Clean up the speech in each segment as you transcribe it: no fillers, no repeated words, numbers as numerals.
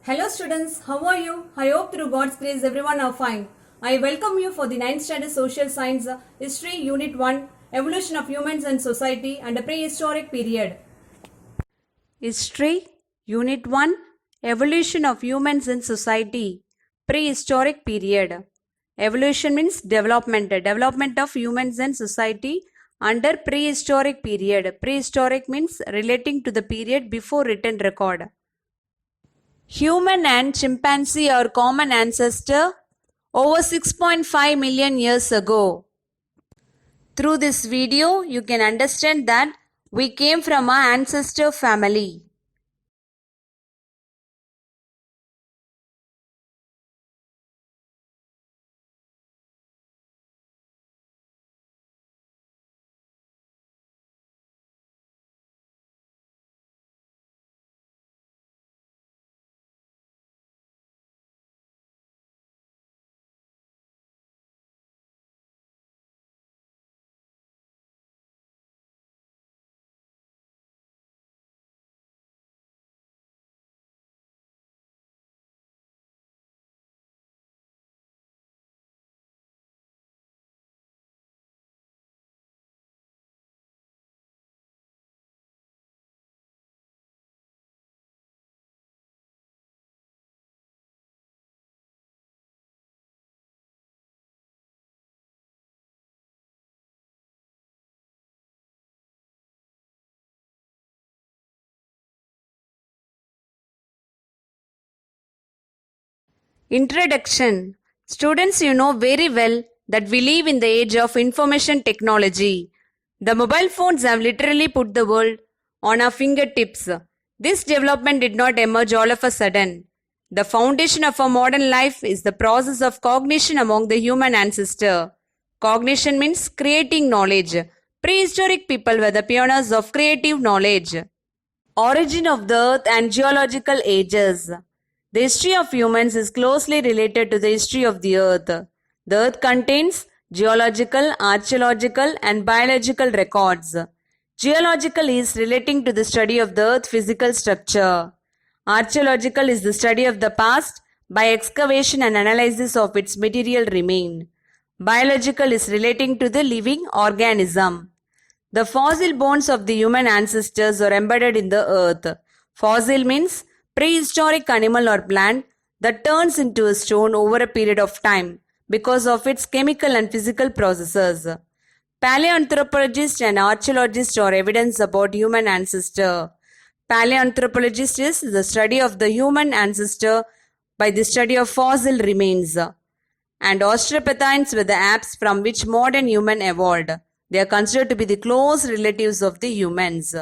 Hello students, how are you? I hope through God's grace everyone are fine. I welcome you for the 9th standard social science history unit 1 evolution of humans and society and a prehistoric period. History Unit 1 Evolution of humans in society prehistoric period. Evolution means development of humans and society under prehistoric period. Prehistoric means relating to the period before written record. Human and chimpanzee are common ancestor over 6.5 million years ago. Through this video, you can understand that we came from an ancestor family. Introduction. Students, you know very well that we live in the age of information technology. The mobile phones have literally put the world on our fingertips. This development did not emerge all of a sudden. The foundation of our modern life is the process of cognition among the human ancestor. Cognition means creating knowledge. Prehistoric people were the pioneers of creative knowledge. Origin of the earth and geological ages. The history of humans is closely related to the history of the earth. The earth contains geological, archaeological, and biological records. Geological is relating to the study of the earth's physical structure. Archaeological is the study of the past by excavation and analysis of its material remain. Biological is relating to the living organism. The fossil bones of the human ancestors are embedded in the earth. Fossil means prehistoric animal or plant that turns into a stone over a period of time because of its chemical and physical processes. Paleoanthropologists and archaeologists are evidence about human ancestor. Paleoanthropologist is the study of the human ancestor by the study of fossil remains. And Australopithecines were the apes from which modern human evolved. They are considered to be the close relatives of the humans.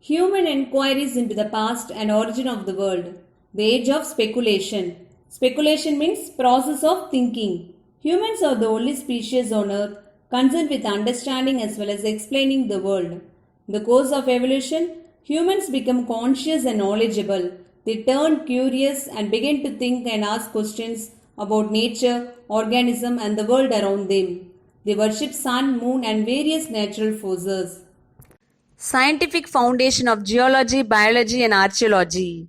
Human inquiries into the past and origin of the world. The age of speculation. Speculation means process of thinking. Humans are the only species on earth concerned with understanding as well as explaining the world. In the course of evolution, humans become conscious and knowledgeable. They turn curious and begin to think and ask questions about nature, organism and the world around them. They worship sun, moon and various natural forces. Scientific foundation of geology, biology and archaeology.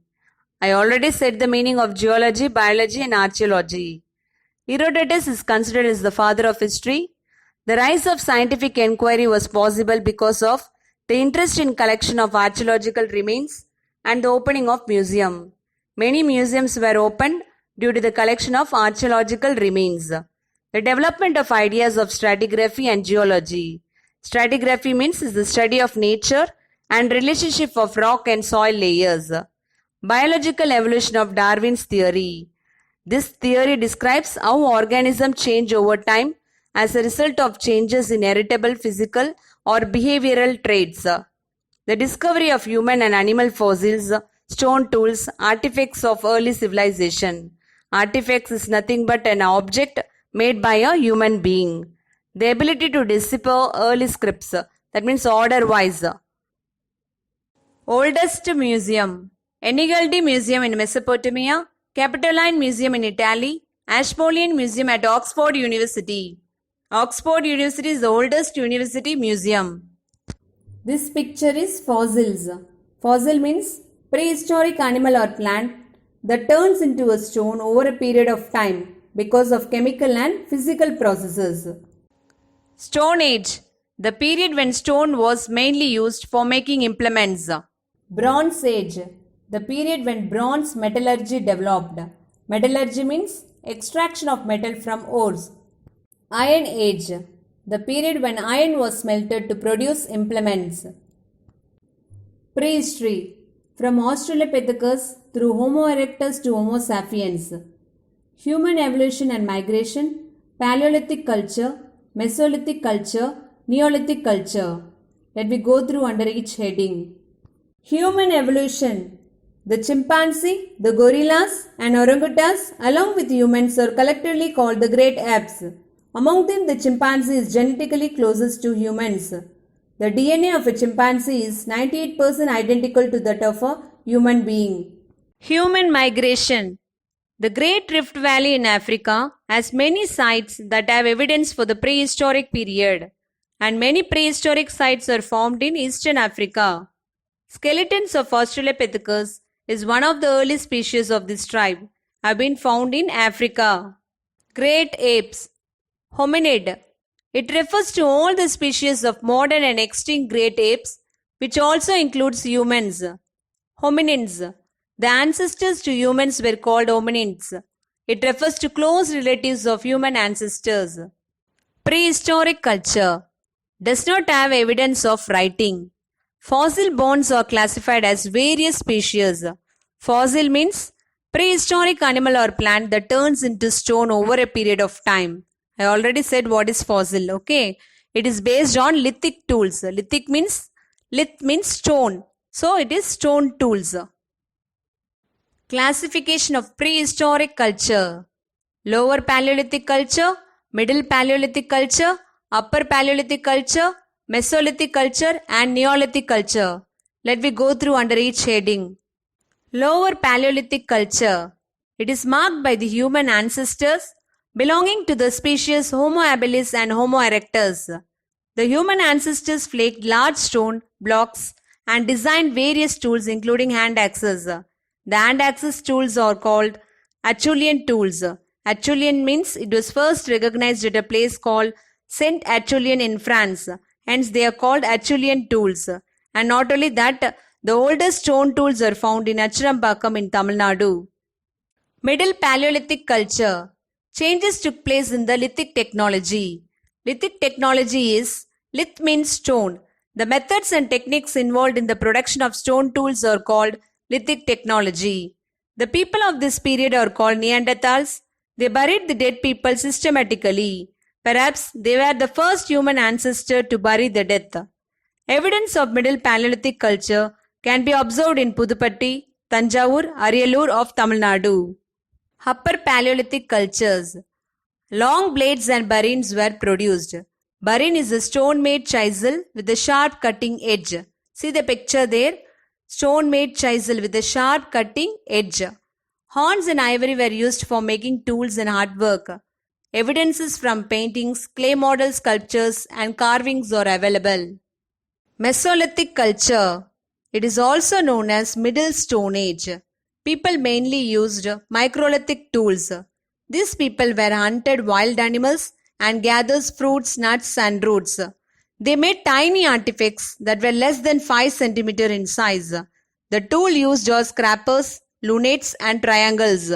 I already said the meaning of geology, biology and archaeology. Herodotus is considered as the father of history. The rise of scientific inquiry was possible because of the interest in collection of archaeological remains and the opening of museum. Many museums were opened due to the collection of archaeological remains. The development of ideas of stratigraphy and geology. Stratigraphy means is the study of nature and relationship of rock and soil layers. Biological evolution of Darwin's theory. This theory describes how organisms change over time as a result of changes in heritable physical or behavioral traits. The discovery of human and animal fossils, stone tools, artifacts of early civilization. Artifacts is nothing but an object made by a human being. The ability to decipher early scripts, that means order wise. Oldest museum. Enigaldi Museum in Mesopotamia, Capitoline Museum in Italy, Ashmolean Museum at Oxford University. Oxford University is the oldest university museum. This picture is fossils. Fossil means Prehistoric animal or plant that turns into a stone over a period of time because of chemical and physical processes. Stone Age, the period when stone was mainly used for making implements. Bronze Age, the period when bronze metallurgy developed. Metallurgy means extraction of metal from ores. Iron Age, the period when iron was smelted to produce implements. Prehistory, from Australopithecus through Homo erectus to Homo sapiens. Human evolution and migration, Paleolithic culture, Mesolithic culture, Neolithic culture. Let me go through under each heading. Human evolution. The chimpanzee, the gorillas and orangutans along with humans are collectively called the great apes. Among them, the chimpanzee is genetically closest to humans. The DNA of a chimpanzee is 98% identical to that of a human being. Human migration. The Great Rift Valley in Africa has many sites that have evidence for the prehistoric period, and many prehistoric sites are found in Eastern Africa. Skeletons of Australopithecus is one of the early species of this tribe, have been found in Africa. Great apes. Hominid. It refers to all the species of modern and extinct great apes, which also includes humans. Hominins. The ancestors to humans were called hominids. It refers to close relatives of human ancestors. Prehistoric culture does not have evidence of writing. Fossil bones are classified as various species. Fossil means prehistoric animal or plant that turns into stone over a period of time. I already said what is fossil, okay? It is based on lithic tools. Lithic means stone. So it is stone tools. Classification of prehistoric culture. Lower Paleolithic culture, Middle Paleolithic culture, Upper Paleolithic culture, Mesolithic culture and Neolithic culture. Let me go through under each heading. Lower Paleolithic culture. It is marked by the human ancestors belonging to the species Homo habilis and Homo erectus. The human ancestors flaked large stone blocks and designed various tools including hand axes. The hand axes tools are called Acheulean tools. Acheulean means it was first recognized at a place called Saint Acheulean in France. Hence they are called Acheulean tools. And not only that, the oldest stone tools are found in Acharampakkam in Tamil Nadu. Middle Paleolithic culture. Changes took place in the lithic technology. Lithic technology is, lith means stone. The methods and techniques involved in the production of stone tools are called lithic technology. The people of this period are called Neanderthals. They buried the dead people systematically. Perhaps they were the first human ancestor to bury the dead. Evidence of Middle Paleolithic culture can be observed in Pudupatti, Tanjavur, Ariyalur of Tamil Nadu. Upper Paleolithic cultures. Long blades and burins were produced. Burin is a stone-made chisel with a sharp cutting edge. See the picture there. Stone-made chisel with a sharp cutting edge. Horns and ivory were used for making tools and artwork. Evidences from paintings, clay model sculptures and carvings are available. Mesolithic culture. It is also known as Middle Stone Age. People mainly used microlithic tools. These people were hunted wild animals and gathered fruits, nuts and roots. They made tiny artifacts that were less than 5 cm in size. The tool used are scrapers, lunettes and triangles.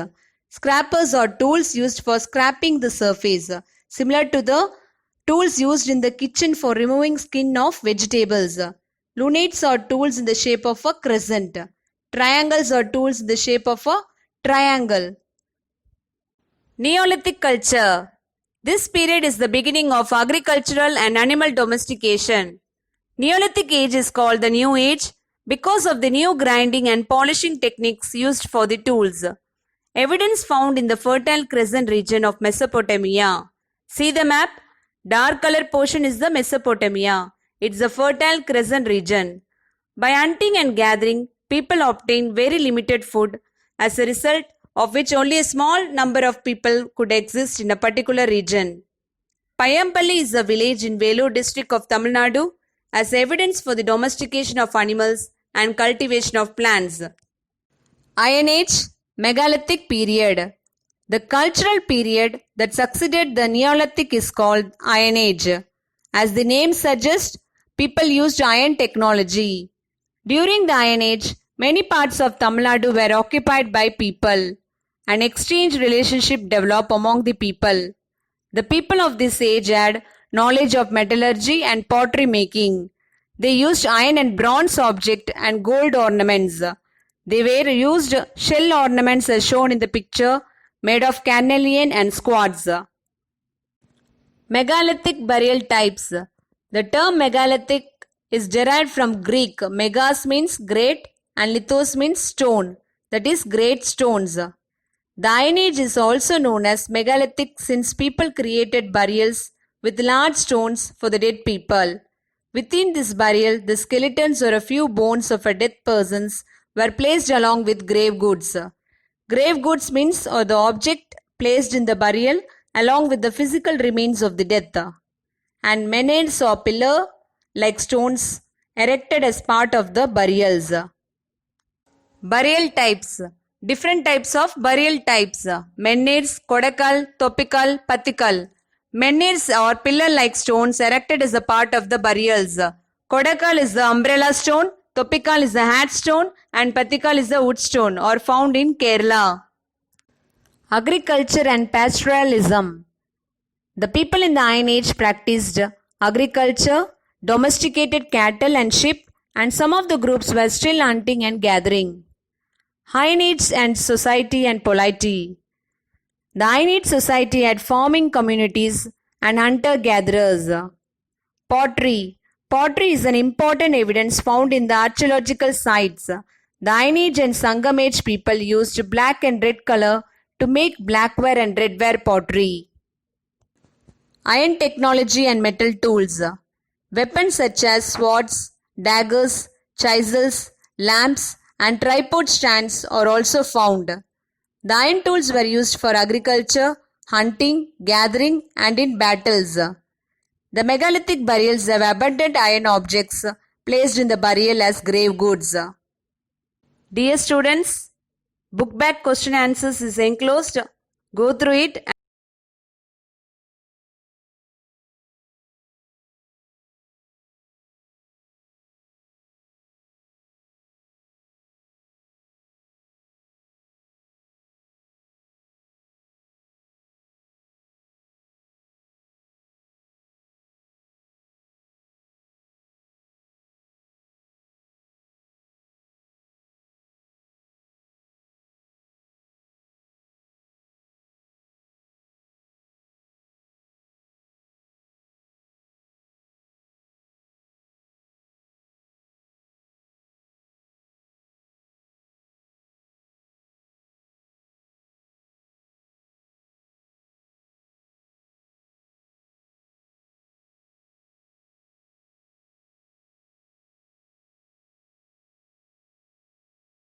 Scrapers are tools used for scraping the surface, similar to the tools used in the kitchen for removing skin of vegetables. Lunettes are tools in the shape of a crescent. Triangles are tools in the shape of a triangle. Neolithic culture. This period is the beginning of agricultural and animal domestication. Neolithic age is called the New Age because of the new grinding and polishing techniques used for the tools. Evidence found in the Fertile Crescent region of Mesopotamia. See the map? Dark color portion is the Mesopotamia. It's the Fertile Crescent region. By hunting and gathering, people obtained very limited food, as a result of which only a small number of people could exist in a particular region. Payampalli is a village in Vellore district of Tamil Nadu as evidence for the domestication of animals and cultivation of plants. Iron Age, Megalithic period. The cultural period that succeeded the Neolithic is called Iron Age. As the name suggests, people used iron technology. During the Iron Age, many parts of Tamil Nadu were occupied by people. An exchange relationship developed among the people. The people of this age had knowledge of metallurgy and pottery making. They used iron and bronze objects and gold ornaments. They were used shell ornaments as shown in the picture made of carnelian and quartz. Megalithic burial types. The term megalithic is derived from Greek. Megas means great and lithos means stone, that is great stones. The Iron Age is also known as megalithic since people created burials with large stones for the dead people. Within this burial, the skeletons or a few bones of a dead persons were placed along with grave goods. Grave goods means or the object placed in the burial along with the physical remains of the death. And menhirs or pillar like stones erected as part of the burials. Burial types. Different types of burial types. Menhirs, kodakal, topikal, patikal. Menhirs are pillar-like stones erected as a part of the burials. Kodakal is the umbrella stone, topikal is the hat stone, and patikal is the wood stone, or found in Kerala. Agriculture and pastoralism. The people in the Iron Age practiced agriculture, domesticated cattle and sheep, and some of the groups were still hunting and gathering. Iron Age and society and polity. The Iron Age society had farming communities and hunter-gatherers. Pottery. Pottery is an important evidence found in the archaeological sites. The Iron Age and Sangam Age people used black and red color to make blackware and redware pottery. Iron technology and metal tools. Weapons such as swords, daggers, chisels, lamps, and tripod stands are also found. The iron tools were used for agriculture, hunting, gathering, and in battles. The megalithic burials have abundant iron objects placed in the burial as grave goods. Dear students, book back question answers is enclosed. Go through it